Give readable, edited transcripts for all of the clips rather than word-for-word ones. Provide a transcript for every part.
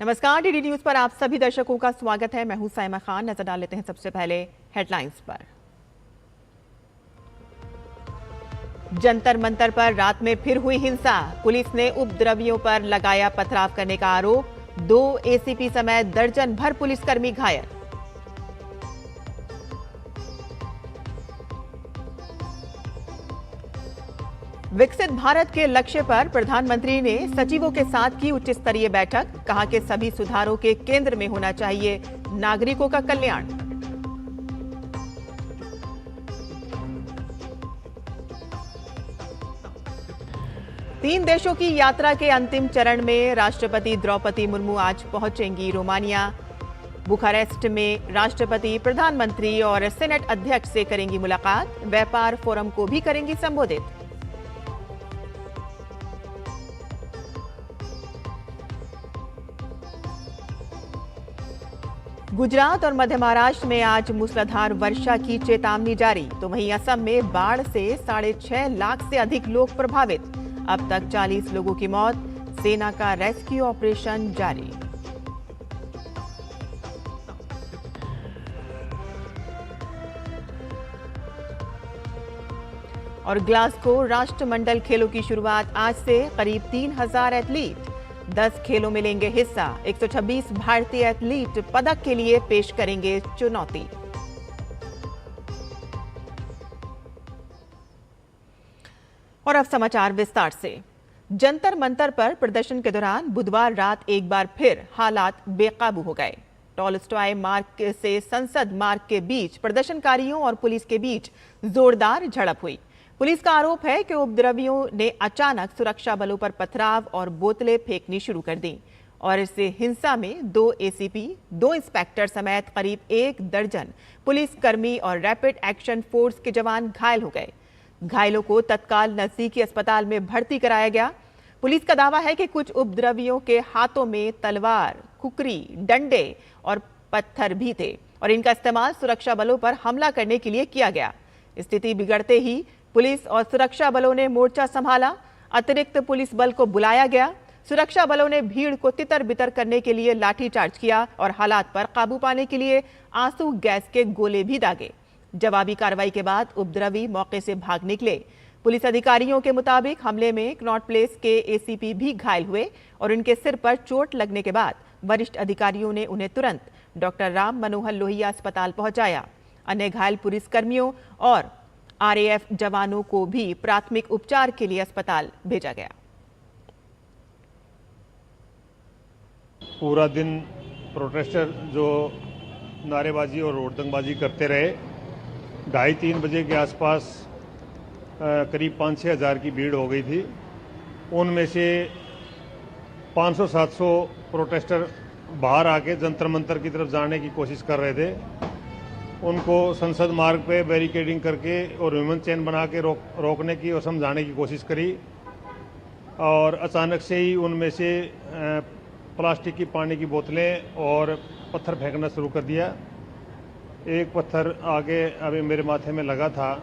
नमस्कार, DD news पर आप सभी दर्शकों का स्वागत है। मैं हूं साइमा खान। नजर डाल लेते हैं सबसे पहले हेडलाइंस पर। जंतर मंतर पर रात में फिर हुई हिंसा। पुलिस ने उपद्रवियों पर लगाया पथराव करने का आरोप। 2 एसीपी समेत दर्जन भर पुलिसकर्मी घायल। विकसित भारत के लक्ष्य पर प्रधानमंत्री ने सचिवों के साथ की उच्च स्तरीय बैठक। कहा कि सभी सुधारों के केंद्र में होना चाहिए नागरिकों का कल्याण। तीन देशों की यात्रा के अंतिम चरण में राष्ट्रपति द्रौपदी मुर्मू आज पहुंचेंगी रोमानिया। बुखारेस्ट में राष्ट्रपति, प्रधानमंत्री और सेनेट अध्यक्ष से करेंगी मुलाकात। व्यापार फोरम को भी करेंगी संबोधित। गुजरात और मध्य महाराष्ट्र में आज मूसलाधार वर्षा की चेतावनी जारी। तो वहीं असम में बाढ़ से 6.5 लाख से अधिक लोग प्रभावित। अब तक 40 लोगों की मौत। सेना का रेस्क्यू ऑपरेशन जारी। और ग्लासगो राष्ट्रमंडल खेलों की शुरुआत आज से। करीब 3000 एथलीट 10 खेलों में लेंगे हिस्सा। 126 भारतीय एथलीट पदक के लिए पेश करेंगे चुनौती। और अब समाचार विस्तार से। जंतर मंतर पर प्रदर्शन के दौरान बुधवार रात एक बार फिर हालात बेकाबू हो गए। टॉलस्टॉय मार्ग से संसद मार्ग के बीच प्रदर्शनकारियों और पुलिस के बीच जोरदार झड़प हुई। पुलिस का आरोप है कि उपद्रवियों ने अचानक सुरक्षा बलों पर पथराव और बोतलें फेंकनी शुरू कर दी और इससे हिंसा में 2 एसीपी, 2 इंस्पेक्टर समेत करीब 1 दर्जन पुलिसकर्मी और रैपिड एक्शन फोर्स के जवान घायल हो गए। घायलों को तत्काल नजदीकी अस्पताल में भर्ती कराया गया। पुलिस का दावा है कि कुछ उपद्रवियों के हाथों में तलवार, खुकरी, डंडे और पत्थर भी थे और इनका इस्तेमाल सुरक्षा बलों पर हमला करने के लिए किया गया। स्थिति बिगड़ते ही पुलिस और सुरक्षा बलों ने मोर्चा संभाला। अतिरिक्त पुलिस बल को बुलाया गया। सुरक्षा बलों ने भीड़ को तितर बितर करने के लिए लाठीचार्ज किया और हालात पर काबू पाने के लिए आंसू गैस के गोले भी दागे। जवाबी कार्रवाई के बाद उपद्रवी मौके से भाग निकले। पुलिस अधिकारियों के मुताबिक हमले में कनॉट प्लेस के एसीपी भी घायल हुए और उनके सिर पर चोट लगने के बाद वरिष्ठ अधिकारियों ने उन्हें तुरंत डॉक्टर राम मनोहर लोहिया अस्पताल पहुंचाया। अन्य घायल पुलिसकर्मियों और आरएएफ जवानों को भी प्राथमिक उपचार के लिए अस्पताल भेजा गया। पूरा दिन प्रोटेस्टर जो नारेबाजी और रोडदंगबाजी करते रहे। 2:30-3 बजे के आसपास करीब 5-6 हज़ार की भीड़ हो गई थी। उनमें से 500-700 प्रोटेस्टर बाहर आके जंतर मंतर की तरफ जाने की कोशिश कर रहे थे। उनको संसद मार्ग पे बैरिकेडिंग करके और ह्यूमन चेन बना के रोकने की और समझाने की कोशिश करी और अचानक से ही उनमें से प्लास्टिक की पानी की बोतलें और पत्थर फेंकना शुरू कर दिया। एक पत्थर आगे अभी मेरे माथे में लगा था।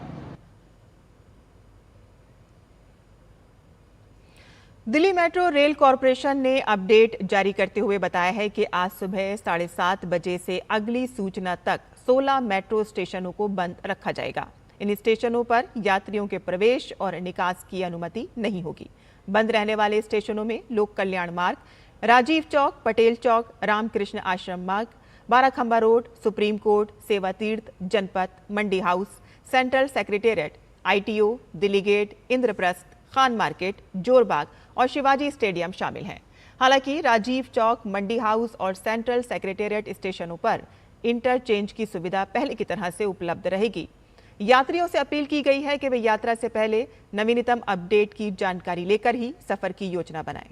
दिल्ली मेट्रो रेल कॉरपोरेशन ने अपडेट जारी करते हुए बताया है कि आज सुबह 7:30 बजे से अगली सूचना तक 16 मेट्रो स्टेशनों को बंद रखा जाएगा। इन स्टेशनों पर यात्रियों के प्रवेश और निकास की अनुमति नहीं होगी। बंद रहने वाले स्टेशनों में लोक कल्याण मार्ग, राजीव चौक, पटेल चौक, रामकृष्ण आश्रम मार्ग, Barakhamba road, supreme court, Seva Tirth, Janpath, Mandi house, central secretariat, ITO, Delhi gate, Indraprastha, Khan market, Jorbagh और शिवाजी स्टेडियम शामिल हैं। हालांकि राजीव चौक, मंडी हाउस और सेंट्रल सेक्रेटेरिएट स्टेशनों पर इंटरचेंज की सुविधा पहले की तरह से उपलब्ध रहेगी। यात्रियों से अपील की गई है कि वे यात्रा से पहले नवीनतम अपडेट की जानकारी लेकर ही सफर की योजना बनाएं।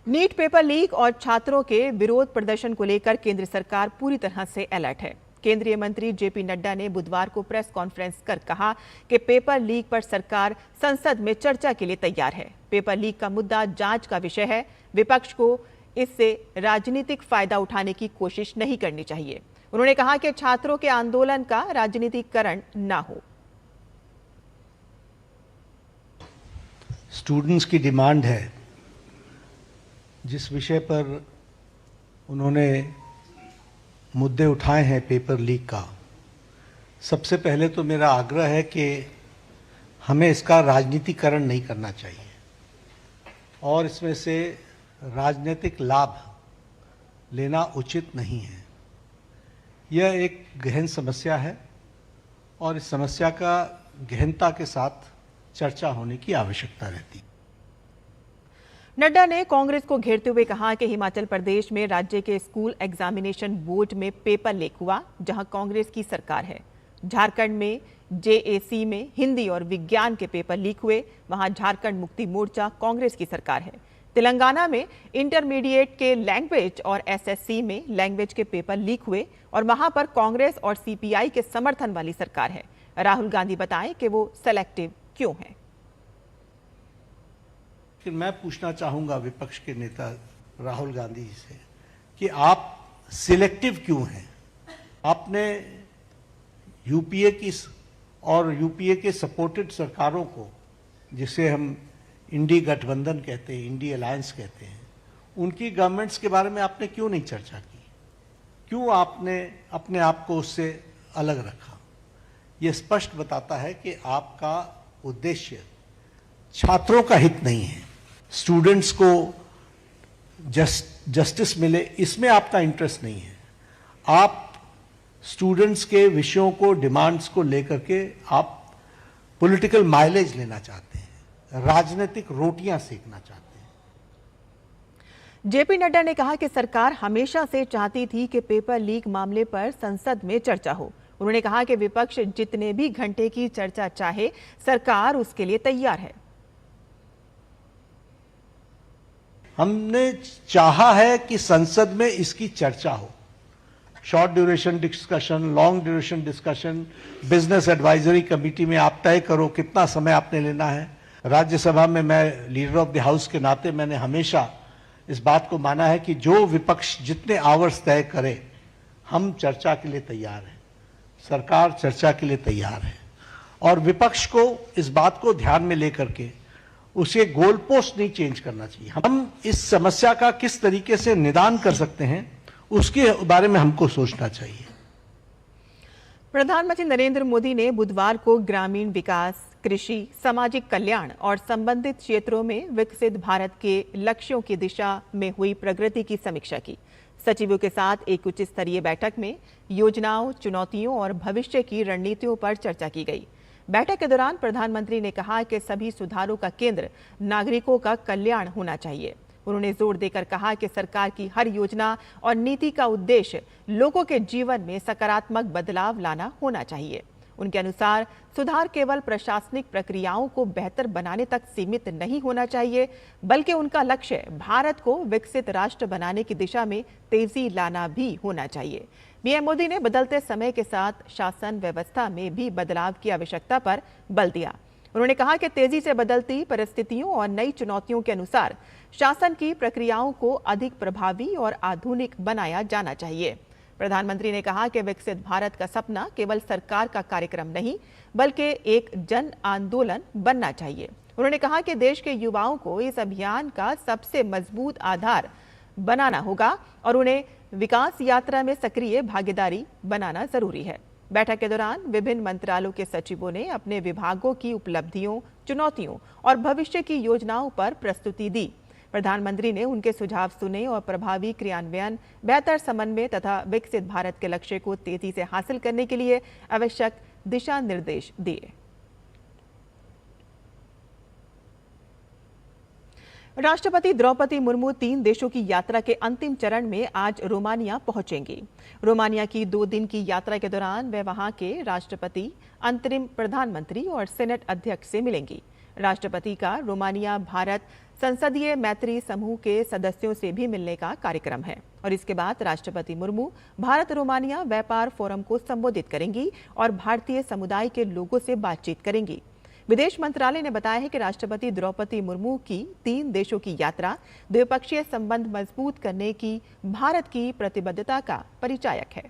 नीट पेपर लीक और छात्रों के विरोध प्रदर्शन को लेकर केंद्र सरकार पूरी तरह से अलर्ट है। केंद्रीय मंत्री जेपी नड्डा ने बुधवार को प्रेस कॉन्फ्रेंस कर कहा कि पेपर लीक पर सरकार संसद में चर्चा के लिए तैयार है। पेपर लीक का मुद्दा जांच का विषय है। विपक्ष को इससे राजनीतिक फायदा उठाने की कोशिश नहीं करनी चाहिए। उन्होंने कहा कि छात्रों के आंदोलन का राजनीतिकरण न हो। स्टूडेंट्स की डिमांड है, जिस विषय पर उन्होंने मुद्दे उठाए हैं पेपर लीक का, सबसे पहले तो मेरा आग्रह है कि हमें इसका राजनीतिकरण नहीं करना चाहिए और इसमें से राजनीतिक लाभ लेना उचित नहीं है। यह एक गहन समस्या है और इस समस्या का गहनता के साथ चर्चा होने की आवश्यकता रहती है। नड्डा ने कांग्रेस को घेरते हुए कहा कि हिमाचल प्रदेश में राज्य के स्कूल एग्जामिनेशन बोर्ड में पेपर लीक हुआ, जहां कांग्रेस की सरकार है। झारखंड में जेएसी में हिंदी और विज्ञान के पेपर लीक हुए, वहां झारखंड मुक्ति मोर्चा कांग्रेस की सरकार है। तेलंगाना में इंटरमीडिएट के लैंग्वेज और एसएससी में लैंग्वेज के पेपर लीक हुए और वहां पर कांग्रेस और सीपीआई के समर्थन वाली सरकार है। राहुल गांधी बताएं कि वो सेलेक्टिव क्यों है। मैं पूछना चाहूंगा विपक्ष के नेता राहुल गांधी जी से कि आप सिलेक्टिव क्यों हैं? आपने यूपीए की और यूपीए के सपोर्टेड सरकारों को, जिसे हम इंडी गठबंधन कहते हैं, इंडी अलायंस कहते हैं, उनकी गवर्नमेंट्स के बारे में आपने क्यों नहीं चर्चा की? क्यों आपने अपने आप को उससे अलग रखा? यह स्पष्ट बताता है कि आपका उद्देश्य छात्रों का हित नहीं है, स्टूडेंट्स को जस्टिस मिले, इसमें आपका इंटरेस्ट नहीं है। आप स्टूडेंट्स के विषयों को, डिमांड्स को लेकर के आप पॉलिटिकल माइलेज लेना चाहते हैं, राजनीतिक रोटियां सेकना चाहते हैं। जेपी नड्डा ने कहा कि सरकार हमेशा से चाहती थी कि पेपर लीक मामले पर संसद में चर्चा हो। उन्होंने कहा कि विपक्ष जितने भी घंटे की चर्चा चाहे, सरकार उसके लिए तैयार है। हमने चाहा है कि संसद में इसकी चर्चा हो, short duration discussion, long duration discussion, business advisory committee में आप तय करो कितना समय आपने लेना है। राज्यसभा में मैं लीडर ऑफ द हाउस के नाते मैंने हमेशा इस बात को माना है कि जो विपक्ष जितने आवर्स तय करे, हम चर्चा के लिए तैयार हैं, सरकार चर्चा के लिए तैयार है और विपक्ष को इस बात को ध्यान में लेकर के उसे गोल पोस्ट नहीं चेंज करना चाहिए। हम इस समस्या का किस तरीके से निदान कर सकते हैं, उसके बारे में हमको सोचना चाहिए। प्रधानमंत्री नरेंद्र मोदी ने बुधवार को ग्रामीण विकास, कृषि, सामाजिक कल्याण और संबंधित क्षेत्रों में विकसित भारत के लक्ष्यों की दिशा में हुई प्रगति की समीक्षा की। सचिवों के साथ एक उच्च स्तरीय बैठक में योजनाओं, चुनौतियों और भविष्य की रणनीतियों पर चर्चा की गई। बैठक के दौरान प्रधानमंत्री ने कहा कि सभी सुधारों का केंद्र नागरिकों का कल्याण होना चाहिए। उन्होंने जोर देकर कहा कि सरकार की हर योजना और नीति का उद्देश्य लोगों के जीवन में सकारात्मक बदलाव लाना होना चाहिए। उनके अनुसार सुधार केवल प्रशासनिक प्रक्रियाओं को बेहतर बनाने तक सीमित नहीं होना चाहिए, बल्कि उनका लक्ष्य भारत को विकसित राष्ट्र बनाने की दिशा में तेजी लाना भी होना चाहिए। पीएम मोदी ने बदलते समय के साथ शासन व्यवस्था में भी बदलाव की आवश्यकता पर बल दिया। उन्होंने कहा कि तेजी से बदलती परिस्थितियों और नई चुनौतियों के अनुसार शासन की प्रक्रियाओं को अधिक प्रभावी और आधुनिक बनाया जाना चाहिए। प्रधानमंत्री ने कहा कि विकसित भारत का सपना केवल सरकार का कार्यक्रम नहीं, बल्कि एक जन आंदोलन बनना चाहिए। उन्होंने कहा कि देश के युवाओं को इस अभियान का सबसे मजबूत आधार बनाना होगा और उन्हें विकास यात्रा में सक्रिय भागीदारी बनाना जरूरी है। बैठक के दौरान विभिन्न मंत्रालयों के सचिवों ने अपने विभागों की उपलब्धियों, चुनौतियों और भविष्य की योजनाओं पर प्रस्तुति दी। प्रधानमंत्री ने उनके सुझाव सुने और प्रभावी क्रियान्वयन, बेहतर समन्वय तथा विकसित भारत के लक्ष्य को तेजी से हासिल करने के लिए आवश्यक दिशा निर्देश दिए। राष्ट्रपति द्रौपदी मुर्मू 3 देशों की यात्रा के अंतिम चरण में आज रोमानिया पहुंचेंगी। रोमानिया की 2 दिन की यात्रा के दौरान वे वहां के राष्ट्रपति, अंतरिम प्रधानमंत्री और सेनेट अध्यक्ष से मिलेंगी। राष्ट्रपति का रोमानिया भारत संसदीय मैत्री समूह के सदस्यों से भी मिलने का कार्यक्रम है और इसके बाद राष्ट्रपति मुर्मू भारत रोमानिया व्यापार फोरम को संबोधित करेंगी और भारतीय समुदाय के लोगों से बातचीत करेंगी। विदेश मंत्रालय ने बताया है कि राष्ट्रपति द्रौपदी मुर्मू की 3 देशों की यात्रा द्विपक्षीय संबंध मजबूत करने की भारत की प्रतिबद्धता का परिचायक है।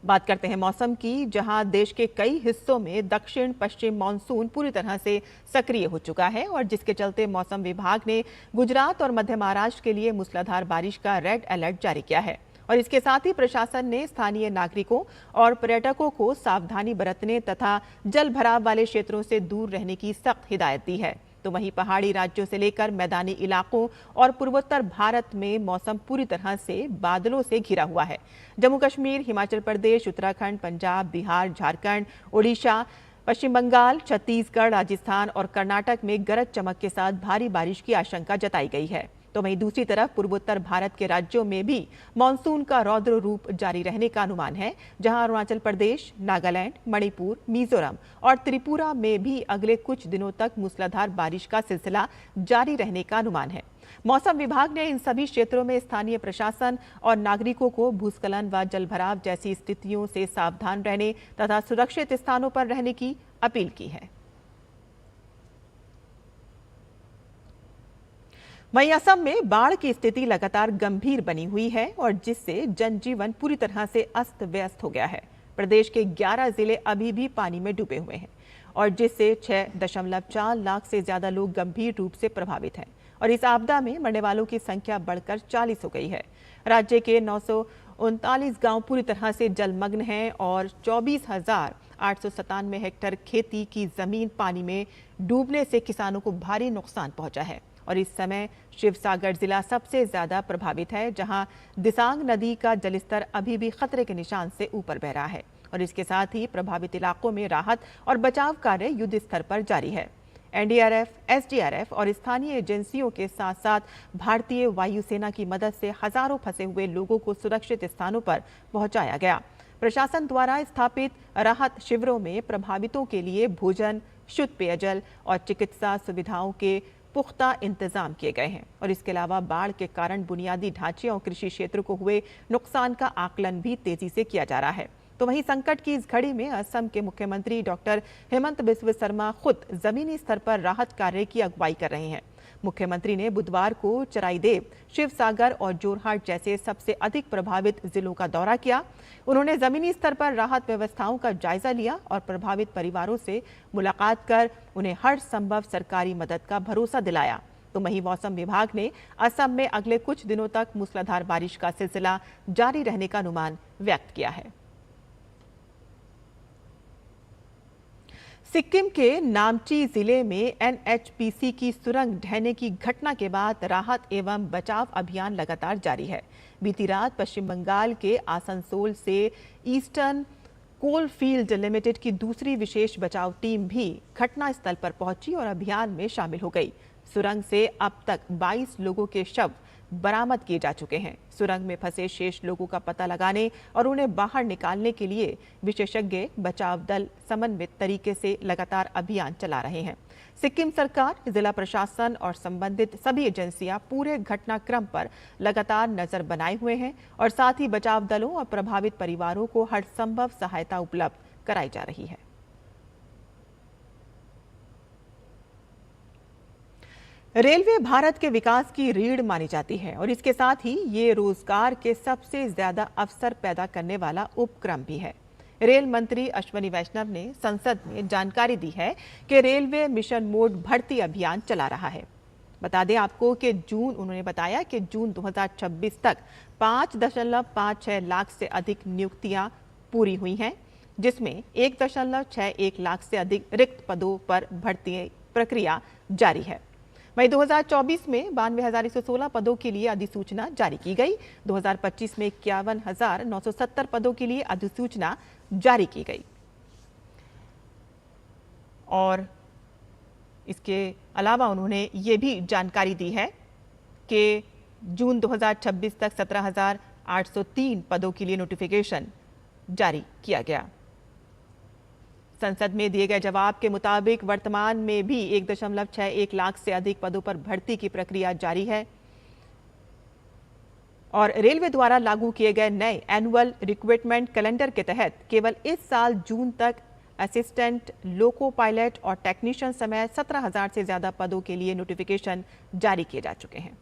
बात करते हैं मौसम की, जहां देश के कई हिस्सों में दक्षिण पश्चिम मानसून पूरी तरह से सक्रिय हो चुका है और जिसके चलते मौसम विभाग ने गुजरात और मध्य महाराष्ट्र के लिए मूसलाधार बारिश का रेड अलर्ट जारी किया है। और इसके साथ ही प्रशासन ने स्थानीय नागरिकों और पर्यटकों को सावधानी बरतने तथा जल भराव वाले क्षेत्रों से दूर रहने की सख्त हिदायत दी है। तो वहीं पहाड़ी राज्यों से लेकर मैदानी इलाकों और पूर्वोत्तर भारत में मौसम पूरी तरह से बादलों से घिरा हुआ है। जम्मू कश्मीर, हिमाचल प्रदेश, उत्तराखंड, पंजाब, बिहार, झारखंड, ओडिशा, पश्चिम बंगाल, छत्तीसगढ़, राजस्थान और कर्नाटक में गरज चमक के साथ भारी बारिश की आशंका जताई गई है। तो वहीं दूसरी तरफ पूर्वोत्तर भारत के राज्यों में भी मानसून का रौद्र रूप जारी रहने का अनुमान है, जहां अरुणाचल प्रदेश, नागालैंड, मणिपुर, मिजोरम और त्रिपुरा में भी अगले कुछ दिनों तक मूसलाधार बारिश का सिलसिला जारी रहने का अनुमान है। मौसम विभाग ने इन सभी क्षेत्रों में स्थानीय प्रशासन और नागरिकों को भूस्खलन व जलभराव जैसी स्थितियों से सावधान रहने तथा सुरक्षित स्थानों पर रहने की अपील की है। वहीं असम में बाढ़ की स्थिति लगातार गंभीर बनी हुई है और जिससे जनजीवन पूरी तरह से अस्त व्यस्त हो गया है। प्रदेश के 11 जिले अभी भी पानी में डूबे हुए हैं और जिससे 6.4 लाख से ज्यादा लोग गंभीर रूप से प्रभावित हैं और इस आपदा में मरने वालों की संख्या बढ़कर 40 हो गई है। राज्य के 939 गांव पूरी तरह से जलमग्न हैं और 24,897 हेक्टेयर खेती की जमीन पानी में डूबने से किसानों को भारी नुकसान पहुंचा है। और इस समय शिवसागर जिला सबसे ज्यादा प्रभावित है, जहां दिसांग नदी का जलस्तर अभी भी खतरे के निशान से ऊपर बह रहा है और इसके साथ ही प्रभावित इलाकों में राहत और बचाव कार्य युद्ध स्तर पर जारी है। एनडीआरएफ, एसडीआरएफ और स्थानीय एजेंसियों के साथ साथ भारतीय वायुसेना की मदद से हजारों फंसे हुए लोगों को सुरक्षित स्थानों पर पहुंचाया गया। प्रशासन द्वारा स्थापित राहत शिविरों में प्रभावितों के लिए भोजन, शुद्ध पेयजल और चिकित्सा सुविधाओं के पुख्ता इंतजाम किए गए हैं और इसके अलावा बाढ़ के कारण बुनियादी ढांचे और कृषि क्षेत्र को हुए नुकसान का आकलन भी तेजी से किया जा रहा है। तो वहीं संकट की इस घड़ी में असम के मुख्यमंत्री डॉक्टर हेमंत बिस्व शर्मा खुद जमीनी स्तर पर राहत कार्य की अगुवाई कर रहे हैं। मुख्यमंत्री ने बुधवार को चराईदेव, शिवसागर और जोरहाट जैसे सबसे अधिक प्रभावित जिलों का दौरा किया। उन्होंने जमीनी स्तर पर राहत व्यवस्थाओं का जायजा लिया और प्रभावित परिवारों से मुलाकात कर उन्हें हर संभव सरकारी मदद का भरोसा दिलाया। तो वहीं मौसम विभाग ने असम में अगले कुछ दिनों तक मूसलाधार बारिश का सिलसिला जारी रहने का अनुमान व्यक्त किया है। सिक्किम के नामची जिले में एनएचपीसी की सुरंग ढहने की घटना के बाद राहत एवं बचाव अभियान लगातार जारी है। बीती रात पश्चिम बंगाल के आसनसोल से ईस्टर्न कोलफील्ड लिमिटेड की दूसरी विशेष बचाव टीम भी घटनास्थल पर पहुंची और अभियान में शामिल हो गई। सुरंग से अब तक 22 लोगों के शव बरामद किए जा चुके हैं। सुरंग में फंसे शेष लोगों का पता लगाने और उन्हें बाहर निकालने के लिए विशेषज्ञ बचाव दल समन्वित तरीके से लगातार अभियान चला रहे हैं। सिक्किम सरकार, जिला प्रशासन और संबंधित सभी एजेंसियां पूरे घटनाक्रम पर लगातार नजर बनाए हुए हैं और साथ ही बचाव दलों और प्रभावित परिवारों को हर संभव सहायता उपलब्ध कराई जा रही है। रेलवे भारत के विकास की रीढ़ मानी जाती है और इसके साथ ही ये रोजगार के सबसे ज्यादा अवसर पैदा करने वाला उपक्रम भी है। रेल मंत्री अश्विनी वैष्णव ने संसद में जानकारी दी है कि रेलवे मिशन मोड भर्ती अभियान चला रहा है। बता दें आपको कि उन्होंने बताया कि जून 2026 तक 5.56 लाख से अधिक नियुक्तियां पूरी हुई हैं, जिसमें 1.61 लाख से अधिक रिक्त पदों पर भर्ती प्रक्रिया जारी है। वहीं 2024 में 92,116 पदों के लिए अधिसूचना जारी की गई। 2025 में 51,970 पदों के लिए अधिसूचना जारी की गई और इसके अलावा उन्होंने ये भी जानकारी दी है कि जून 2026 तक 17,803 पदों के लिए नोटिफिकेशन जारी किया गया। संसद में दिए गए जवाब के मुताबिक वर्तमान में भी 1.61 लाख से अधिक पदों पर भर्ती की प्रक्रिया जारी है और रेलवे द्वारा लागू किए गए नए एनुअल रिक्रूटमेंट कैलेंडर के तहत केवल इस साल जून तक असिस्टेंट, लोको पायलट और टेक्नीशियन समेत 17,000 से ज्यादा पदों के लिए नोटिफिकेशन जारी किए जा चुके हैं।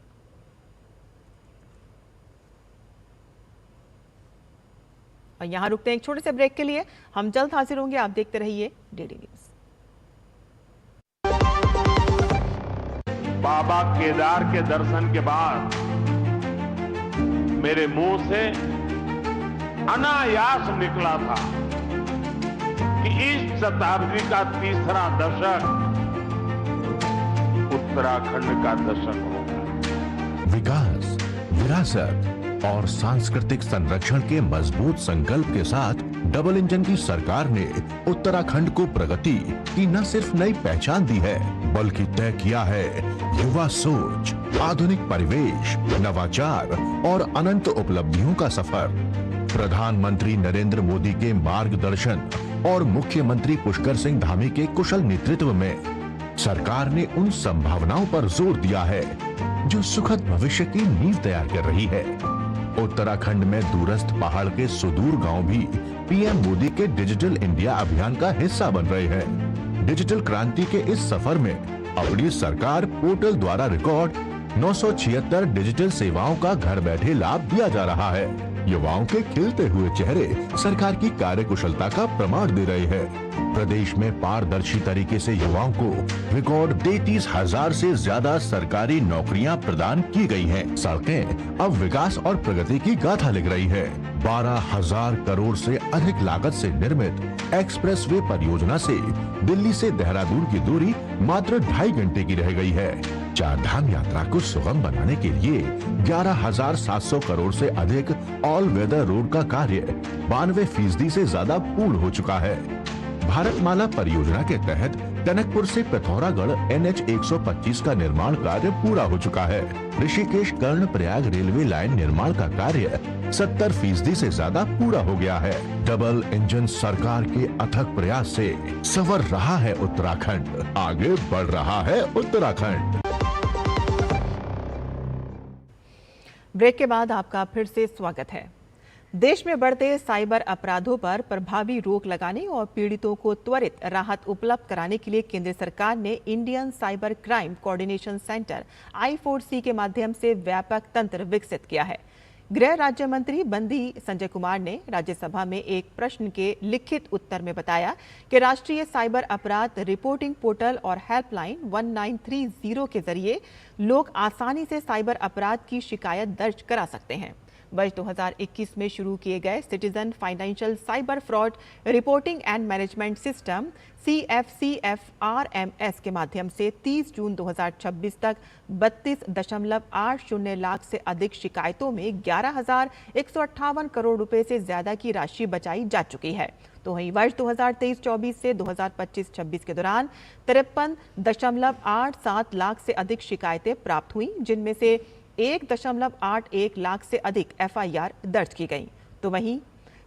और यहाँ रुकते हैं एक छोटे से ब्रेक के लिए। हम जल्द हाजिर होंगे, आप देखते रहिए डीडी न्यूज। बाबा केदार के दर्शन के बाद मेरे मुंह से अनायास निकला था कि इस शताब्दी का तीसरा दशक उत्तराखंड का दशक होगा। विकास, विरासत और सांस्कृतिक संरक्षण के मजबूत संकल्प के साथ डबल इंजन की सरकार ने उत्तराखंड को प्रगति की न सिर्फ नई पहचान दी है, बल्कि तय किया है युवा सोच, आधुनिक परिवेश, नवाचार और अनंत उपलब्धियों का सफर। प्रधानमंत्री नरेंद्र मोदी के मार्गदर्शन और मुख्यमंत्री पुष्कर सिंह धामी के कुशल नेतृत्व में सरकार ने उन संभावनाओं पर जोर दिया है जो सुखद भविष्य की नींव तैयार कर रही है। उत्तराखंड में दूरस्थ पहाड़ के सुदूर गांव भी पीएम मोदी के डिजिटल इंडिया अभियान का हिस्सा बन रहे हैं। डिजिटल क्रांति के इस सफर में अपनी सरकार पोर्टल द्वारा रिकॉर्ड 976 डिजिटल सेवाओं का घर बैठे लाभ दिया जा रहा है। युवाओं के खिलते हुए चेहरे सरकार की कार्यकुशलता का प्रमाण दे रहे हैं। प्रदेश में पारदर्शी तरीके से युवाओं को रिकॉर्ड 33,000 से ज्यादा सरकारी नौकरियां प्रदान की गई हैं। सड़कें अब विकास और प्रगति की गाथा लिख रही है। 12,000 करोड़ से अधिक लागत से निर्मित एक्सप्रेसवे परियोजना से दिल्ली से देहरादून की दूरी मात्र 2.5 घंटे की रह गई है। चार धाम यात्रा को सुगम बनाने के लिए 11,700 करोड़ से अधिक ऑल वेदर रोड का कार्य 92% से ज्यादा पूर्ण हो चुका है। भारतमाला परियोजना के तहत टनकपुर से पिथौरागढ़ NH 125 का निर्माण कार्य पूरा हो चुका है। ऋषिकेश कर्णप्रयाग रेलवे लाइन निर्माण का कार्य 70% से ज्यादा पूरा हो गया है। डबल इंजन सरकार के अथक प्रयास से संवर रहा है उत्तराखंड, आगे बढ़ रहा है उत्तराखंड। ब्रेक के बाद आपका फिर से स्वागत है। देश में बढ़ते साइबर अपराधों पर प्रभावी रोक लगाने और पीड़ितों को त्वरित राहत उपलब्ध कराने के लिए केंद्र सरकार ने Indian cyber crime coordination centre I4C के माध्यम से व्यापक तंत्र विकसित किया है। गृह राज्य मंत्री बंदी संजय कुमार ने राज्यसभा में एक प्रश्न के लिखित उत्तर में बताया कि राष्ट्रीय साइबर अपराध रिपोर्टिंग पोर्टल और हेल्पलाइन 1930 के जरिए लोग आसानी से साइबर अपराध की शिकायत दर्ज करा सकते हैं। वर्ष 2021 में शुरू किए गए citizen financial cyber fraud reporting and management system CFCFRMS के माध्यम से 30 जून 2026 तक 32.80 लाख से अधिक शिकायतों में 11,158 करोड़ रुपए से ज्यादा की राशि बचाई जा चुकी है। तो वहीं वर्ष 2023-24 से 2025-26 के दौरान 53.87 लाख से अधिक शिकायतें प्राप्त हुई, जिनमें से 1.81 लाख से अधिक FIR दर्ज की गई। तो वहीं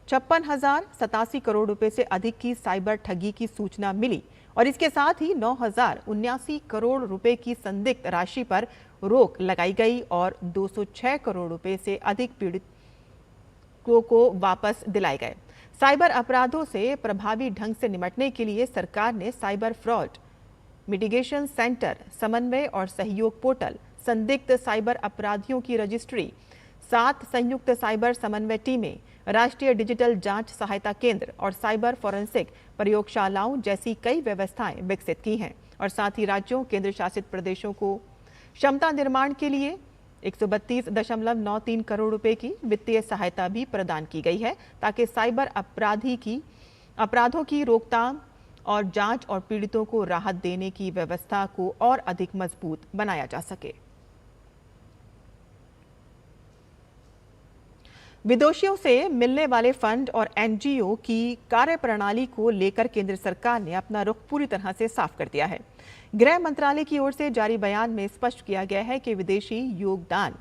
56,087 करोड़ रुपए से अधिक की साइबर ठगी की सूचना मिली और इसके साथ ही 9,079 करोड़ रुपए की संदिग्ध राशि पर रोक लगाई गई और 206 करोड़ रुपए से अधिक पीड़ितों को वापस दिलाए गए। साइबर अपराधों से प्रभावी ढंग से निपटने के लिए सरकार ने साइबर फ्रॉड मिटिगेशन सेंटर, समन्वय और सहयोग पोर्टल, संदिग्ध साइबर अपराधियों की रजिस्ट्री, 7 संयुक्त साइबर समन्वय टीमें, राष्ट्रीय डिजिटल जांच सहायता केंद्र और साइबर फॉरेंसिक प्रयोगशालाओं जैसी कई व्यवस्थाएं विकसित की हैं और साथ ही राज्यों, केंद्र शासित प्रदेशों को क्षमता निर्माण के लिए 132.93 करोड़ रुपए की वित्तीय सहायता भी प्रदान की गई है ताकि साइबर अपराधों की रोकथाम और जांच और पीड़ितों को राहत देने की व्यवस्था को और अधिक मजबूत बनाया जा सके। विदेशियों से मिलने वाले फंड और NGO की कार्यप्रणाली को लेकर केंद्र सरकार ने अपना रुख पूरी तरह से साफ कर दिया है। गृह मंत्रालय की ओर से जारी बयान में स्पष्ट किया गया है कि विदेशी योगदान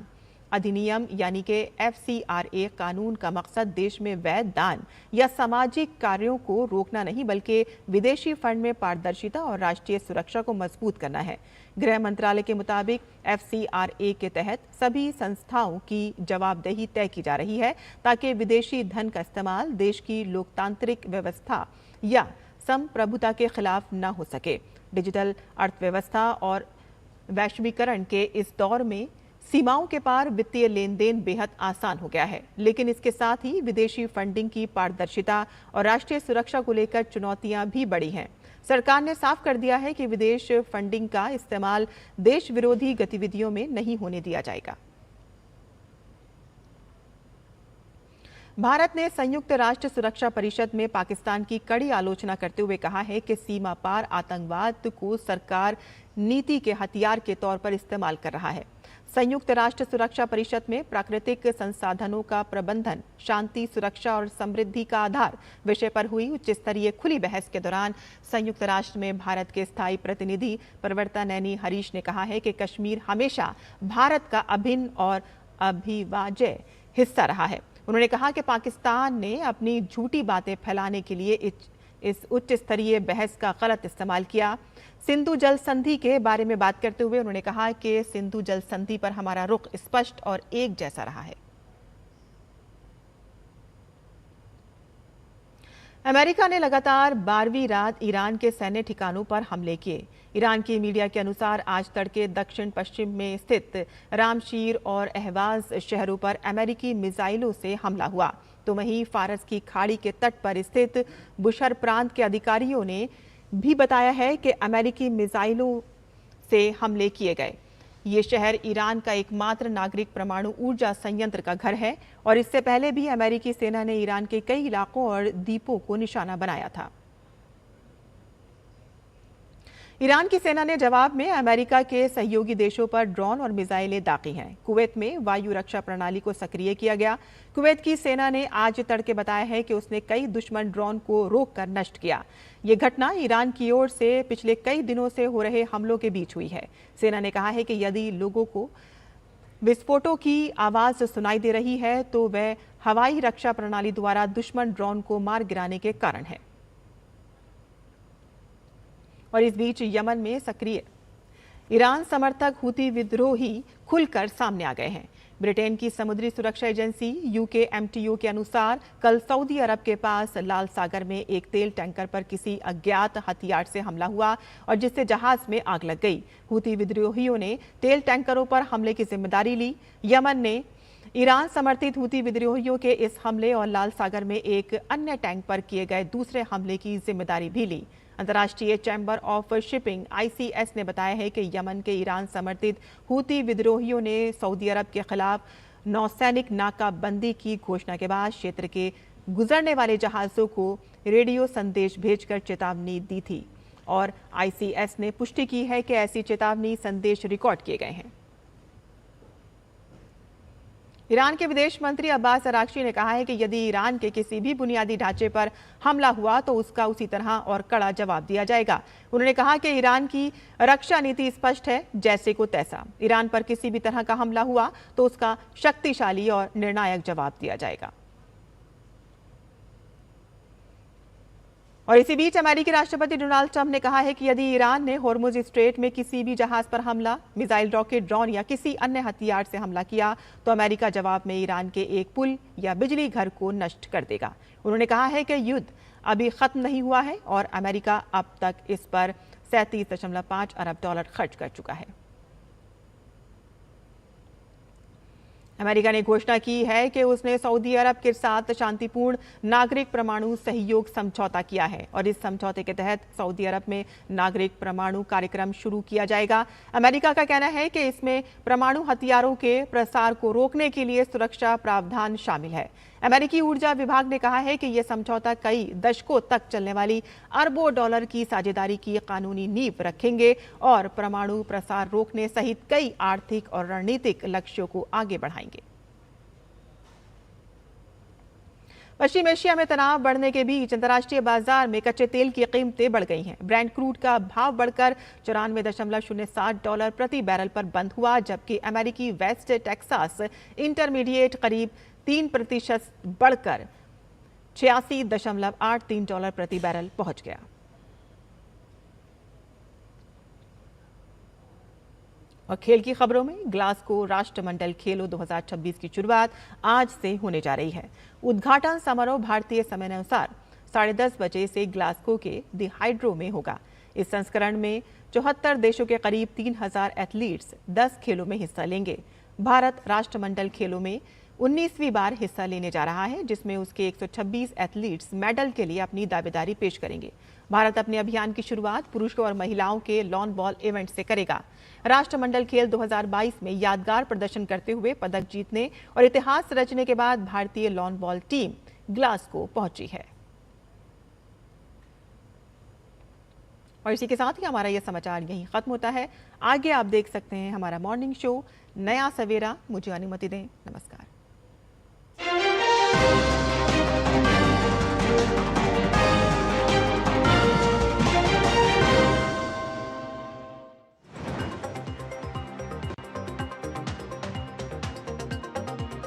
अधिनियम यानी कि FCRA कानून का मकसद देश में वैध दान या सामाजिक कार्यों को रोकना नहीं, बल्कि विदेशी फंड में पारदर्शिता और राष्ट्रीय सुरक्षा को मजबूत करना है। गृह मंत्रालय के मुताबिक FCRA के तहत सभी संस्थाओं की जवाबदेही तय की जा रही है ताकि विदेशी धन का इस्तेमाल देश की लोकतांत्रिक व्यवस्था या संप्रभुता के खिलाफ न हो सके। डिजिटल अर्थव्यवस्था और वैश्वीकरण के इस दौर में सीमाओं के पार वित्तीय लेन देन बेहद आसान हो गया है, लेकिन इसके साथ ही विदेशी फंडिंग की पारदर्शिता और राष्ट्रीय सुरक्षा को लेकर चुनौतियां भी बढ़ी हैं। सरकार ने साफ कर दिया है कि विदेश फंडिंग का इस्तेमाल देश विरोधी गतिविधियों में नहीं होने दिया जाएगा। भारत ने संयुक्त राष्ट्र सुरक्षा परिषद में पाकिस्तान की कड़ी आलोचना करते हुए कहा है कि सीमा पार आतंकवाद को सरकार नीति के हथियार के तौर पर इस्तेमाल कर रहा है। संयुक्त राष्ट्र सुरक्षा परिषद में प्राकृतिक संसाधनों का प्रबंधन, शांति, सुरक्षा और समृद्धि का आधार विषय पर हुई उच्च स्तरीय खुली बहस के दौरान संयुक्त राष्ट्र में भारत के स्थायी प्रतिनिधि प्रवक्ता नैनी हरीश ने कहा है कि कश्मीर हमेशा भारत का अभिन्न और अविभाज्य हिस्सा रहा है। उन्होंने कहा कि पाकिस्तान ने अपनी झूठी बातें फैलाने के लिए इस उच्च स्तरीय बहस का गलत इस्तेमाल किया। सिंधु जल संधि के बारे में बात करते हुए उन्होंने कहा कि सिंधु जल संधि पर हमारा रुख स्पष्ट और एक जैसा रहा है। अमेरिका ने लगातार 12वीं रात ईरान के सैन्य ठिकानों पर हमले किए। ईरान की मीडिया के अनुसार आज तड़के दक्षिण पश्चिम में स्थित रामशीर और अहवाज शहरों पर अमेरिकी मिसाइलों से हमला हुआ, तो वहीं फारस की खाड़ी के तट पर स्थित बुशर प्रांत के अधिकारियों ने भी बताया है कि अमेरिकी मिसाइलों से हमले किए गए। ये शहर ईरान का एकमात्र नागरिक परमाणु ऊर्जा संयंत्र का घर है और इससे पहले भी अमेरिकी सेना ने ईरान के कई इलाकों और द्वीपों को निशाना बनाया था। ईरान की सेना ने जवाब में अमेरिका के सहयोगी देशों पर ड्रोन और मिसाइलें दागी हैं। कुवैत में वायु रक्षा प्रणाली को सक्रिय किया गया। कुवैत की सेना ने आज तड़के बताया है कि उसने कई दुश्मन ड्रोन को रोककर नष्ट किया। ये घटना ईरान की ओर से पिछले कई दिनों से हो रहे हमलों के बीच हुई है। सेना ने कहा है कि यदि लोगों को विस्फोटों की आवाज सुनाई दे रही है तो वह हवाई रक्षा प्रणाली द्वारा दुश्मन ड्रोन को मार गिराने के कारण है। और इस बीच यमन में सक्रिय ईरान समर्थक हुती विद्रोही खुलकर सामने आ गए हैं। ब्रिटेन की समुद्री सुरक्षा एजेंसी UKMTO के अनुसार कल सऊदी अरब के पास लाल सागर में एक तेल टैंकर पर किसी अज्ञात हथियार से हमला हुआ और जिससे जहाज में आग लग गई। हुती विद्रोहियों ने तेल टैंकरों पर हमले की जिम्मेदारी ली। यमन ने ईरान समर्थित हुती विद्रोहियों के इस हमले और लाल सागर में एक अन्य टैंक पर किए गए दूसरे हमले की जिम्मेदारी भी ली। अंतर्राष्ट्रीय चैम्बर ऑफ शिपिंग ICS ने बताया है कि यमन के ईरान समर्थित हुती विद्रोहियों ने सऊदी अरब के खिलाफ नौसैनिक नाकाबंदी की घोषणा के बाद क्षेत्र के गुजरने वाले जहाज़ों को रेडियो संदेश भेजकर चेतावनी दी थी और ICS ने पुष्टि की है कि ऐसी चेतावनी संदेश रिकॉर्ड किए गए हैं। ईरान के विदेश मंत्री अब्बास अरागची ने कहा है कि यदि ईरान के किसी भी बुनियादी ढांचे पर हमला हुआ तो उसका उसी तरह और कड़ा जवाब दिया जाएगा। उन्होंने कहा कि ईरान की रक्षा नीति स्पष्ट है, जैसे को तैसा। ईरान पर किसी भी तरह का हमला हुआ तो उसका शक्तिशाली और निर्णायक जवाब दिया जाएगा। और इसी बीच अमेरिकी राष्ट्रपति डोनाल्ड ट्रंप ने कहा है कि यदि ईरान ने होर्मुज स्ट्रेट में किसी भी जहाज पर हमला, मिसाइल, रॉकेट, ड्रोन या किसी अन्य हथियार से हमला किया तो अमेरिका जवाब में ईरान के एक पुल या बिजली घर को नष्ट कर देगा। उन्होंने कहा है कि युद्ध अभी खत्म नहीं हुआ है और अमेरिका अब तक इस पर $37.5 अरब खर्च कर चुका है। अमेरिका ने घोषणा की है कि उसने सऊदी अरब के साथ शांतिपूर्ण नागरिक परमाणु सहयोग समझौता किया है और इस समझौते के तहत सऊदी अरब में नागरिक परमाणु कार्यक्रम शुरू किया जाएगा। अमेरिका का कहना है कि इसमें परमाणु हथियारों के प्रसार को रोकने के लिए सुरक्षा प्रावधान शामिल है। अमेरिकी ऊर्जा विभाग ने कहा है कि यह समझौता कई दशकों तक चलने वाली अरबों डॉलर की साझेदारी की कानूनी नींव रखेंगे और परमाणु प्रसार रोकने सहित कई आर्थिक और रणनीतिक लक्ष्यों को आगे बढ़ाएंगे। पश्चिम एशिया में तनाव बढ़ने के बीच अंतर्राष्ट्रीय बाजार में कच्चे तेल की कीमतें बढ़ गई हैं। ब्रेंट क्रूड का भाव बढ़कर $94.07 प्रति बैरल पर बंद हुआ, जबकि अमेरिकी वेस्ट टेक्सास इंटरमीडिएट करीब 3% बढ़कर $86.83 प्रति बैरल पहुंच गया। और खेल की खबरों में ग्लासगो राष्ट्रमंडल खेलों 2026 की शुरुआत आज से होने जा रही है। उद्घाटन समारोह भारतीय समय अनुसार 10:30 बजे से ग्लासगो के द हाइड्रो में होगा। इस संस्करण में 74 देशों के करीब 3000 एथलीट्स 10 खेलों में हिस्सा लेंगे। भारत राष्ट्रमंडल खेलों में 19वीं बार हिस्सा लेने जा रहा है, जिसमें उसके 126 एथलीट्स मेडल के लिए अपनी दावेदारी पेश करेंगे। भारत अपने अभियान की शुरुआत पुरुषों और महिलाओं के लॉन बॉल इवेंट से करेगा। राष्ट्रमंडल खेल 2022 में यादगार प्रदर्शन करते हुए पदक जीतने और इतिहास रचने के बाद भारतीय लॉन बॉल टीम ग्लासगो पहुंची है। और इसी के साथ ही हमारा यह समाचार यहीं खत्म होता है। आगे आप देख सकते हैं हमारा मॉर्निंग शो नया सवेरा। मुझे अनुमति दें। नमस्कार।